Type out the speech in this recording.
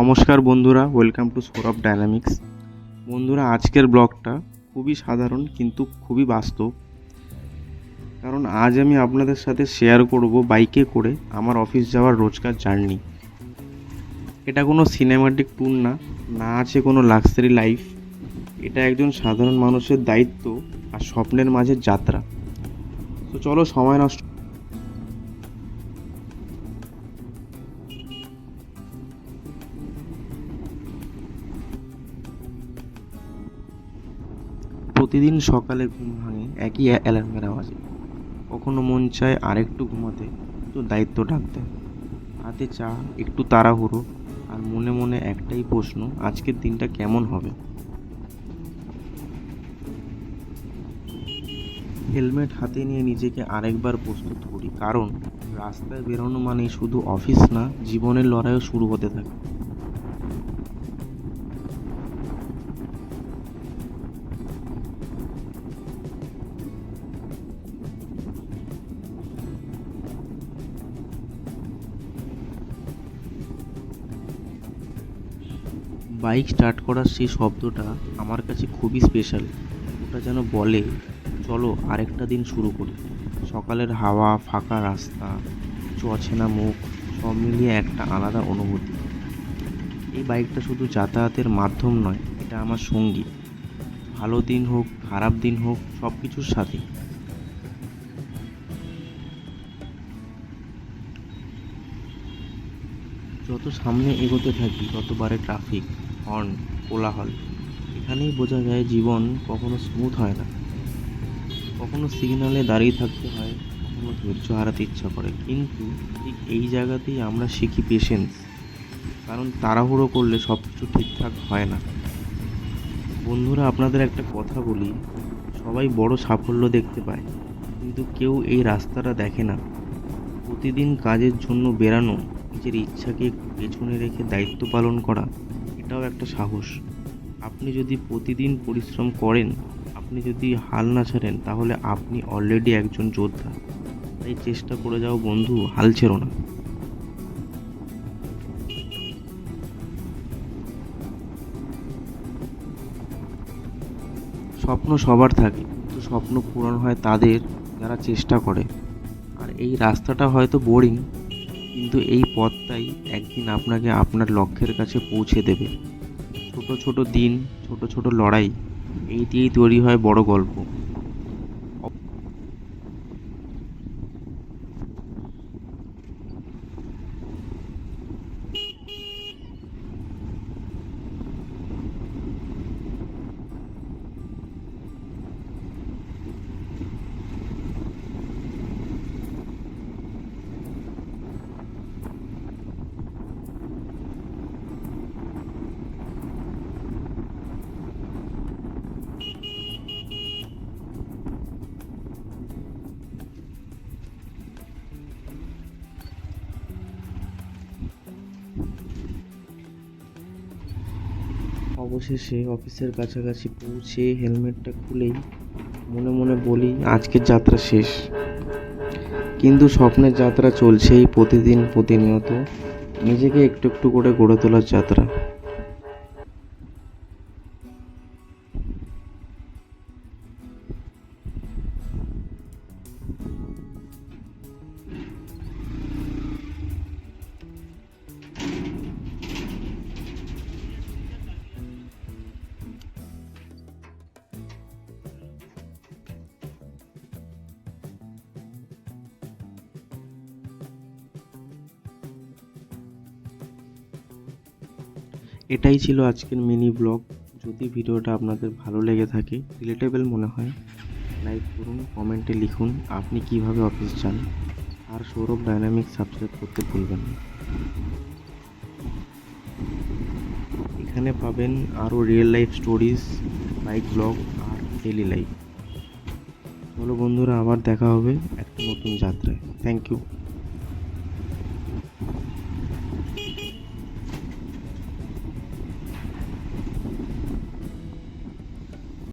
নমস্কার বন্ধুরা, welcome to Sourav dynamics. বন্ধুরা, আজকের ব্লগটা খুবই সাধারণ কিন্তু খুবই বাস্তব। কারণ আজ আমি আপনাদের সাথে শেয়ার করব বাইকে করে আমার অফিস যাওয়ার রোজকার জার্নি। এটা কোনো সিনেমাটিক ট্যুর না, না আছে কোনো লাক্সারি লাইফ। এটা একজন সাধারণ মানুষের দায়িত্ব আর স্বপ্নের মাঝে যাত্রা। তো চলো সময় নষ্ট প্রতিদিন সকালে ঘুম ভাঙে একই অ্যালার্মের আওয়াজে। কখনো মন চায় আরেকটু ঘুমাতে, তো দায়িত্ব ডাক দেয়। হাতে চা, একটু তাড়াহুড়ো, আর মনে মনে একটাই প্রশ্ন, আজকের দিনটা কেমন হবে। হেলমেট হাতে নিয়ে নিজেকে আরেকবার প্রস্তুত করি, কারণ রাস্তায় বেরোনো মানেই শুধু অফিস না, জীবনের লড়াইও শুরু হতে থাকে। বাইক স্টার্ট করার সেই শব্দটা আমার কাছে খুবই স্পেশাল। ওটা যেন বলে, চলো আরেকটা দিন শুরু করি। সকালের হাওয়া, ফাঁকা রাস্তা, কিছু অচেনা মুখ, সব মিলিয়ে একটা আলাদা অনুভূতি। এই বাইকটা শুধু যাতায়াতের মাধ্যম নয়, এটা আমার সঙ্গী। ভালো দিন হোক, খারাপ দিন হোক, সব কিছুর সাথে। যত সামনে এগোতে থাকি ততবারে ট্রাফিক, হর্ন, কোলাহল। এখানেই বোঝা যায় জীবন কখনো স্মুথ হয় না। কখনো সিগনালে দাঁড়িয়ে থাকতে হয়, কখনো ধৈর্য হারাতে ইচ্ছা করে, কিন্তু ঠিক এই জায়গাতেই আমরা শিখি পেশেন্স। কারণ তাড়াহুড়ো করলে সব কিছু ঠিকঠাক হয় না। বন্ধুরা, আপনাদের একটা কথা বলি, সবাই বড় সাফল্য দেখতে পায়, কিন্তু কেউ এই রাস্তাটা দেখে না। প্রতিদিন কাজের জন্য বেরানো, নিজের ইচ্ছাকে একটু পেছনে রেখে দায়িত্ব পালন করা, এটাও একটা সাহস। আপনি যদি প্রতিদিন পরিশ্রম করেন, আপনি যদি হাল না ছাড়েন, তাহলে আপনি অলরেডি একজন যোদ্ধা। তাই চেষ্টা করে যাও বন্ধু, হাল ছেড়ো না। স্বপ্ন সবার থাকে, কিন্তু স্বপ্ন পূরণ হয় তাদের যারা চেষ্টা করে। আর এই রাস্তাটা হয়তো বোরিং, কিন্তু এই পথটাই একদিন আপনাকে আপনার লক্ষ্যের কাছে পৌঁছে দেবে। ছোট ছোট দিন, ছোট ছোট লড়াই, এই দিয়েই তৈরি হয় বড় গল্প। অবশেষে অফিসের কাছাকাছি পৌঁছে হেলমেটটা খুলেই মনে মনে বলি, আজকের যাত্রা শেষ। কিন্তু স্বপ্নের যাত্রা চলছেই প্রতিদিন, প্রতিনিয়ত। নিজেকে একটু একটু করে গড়ে তোলার যাত্রা। এটাই ছিল আজকের মিনি ব্লগ। যদি ভিডিওটা আপনাদের ভালো লেগে থাকে, রিলেটেবল মনে হয়, লাইক করুন, কমেন্টে লিখুন আপনি কিভাবে অফিস যান। আর সৌরভ ডাইনামিক্স সাবস্ক্রাইব করতে ভুলবেন না। এখানে পাবেন আরও real life stories, bike blog আর ডেলি লাইফ। চলো বন্ধুরা, আবার দেখা হবে একটা নতুন যাত্রায়। Thank you.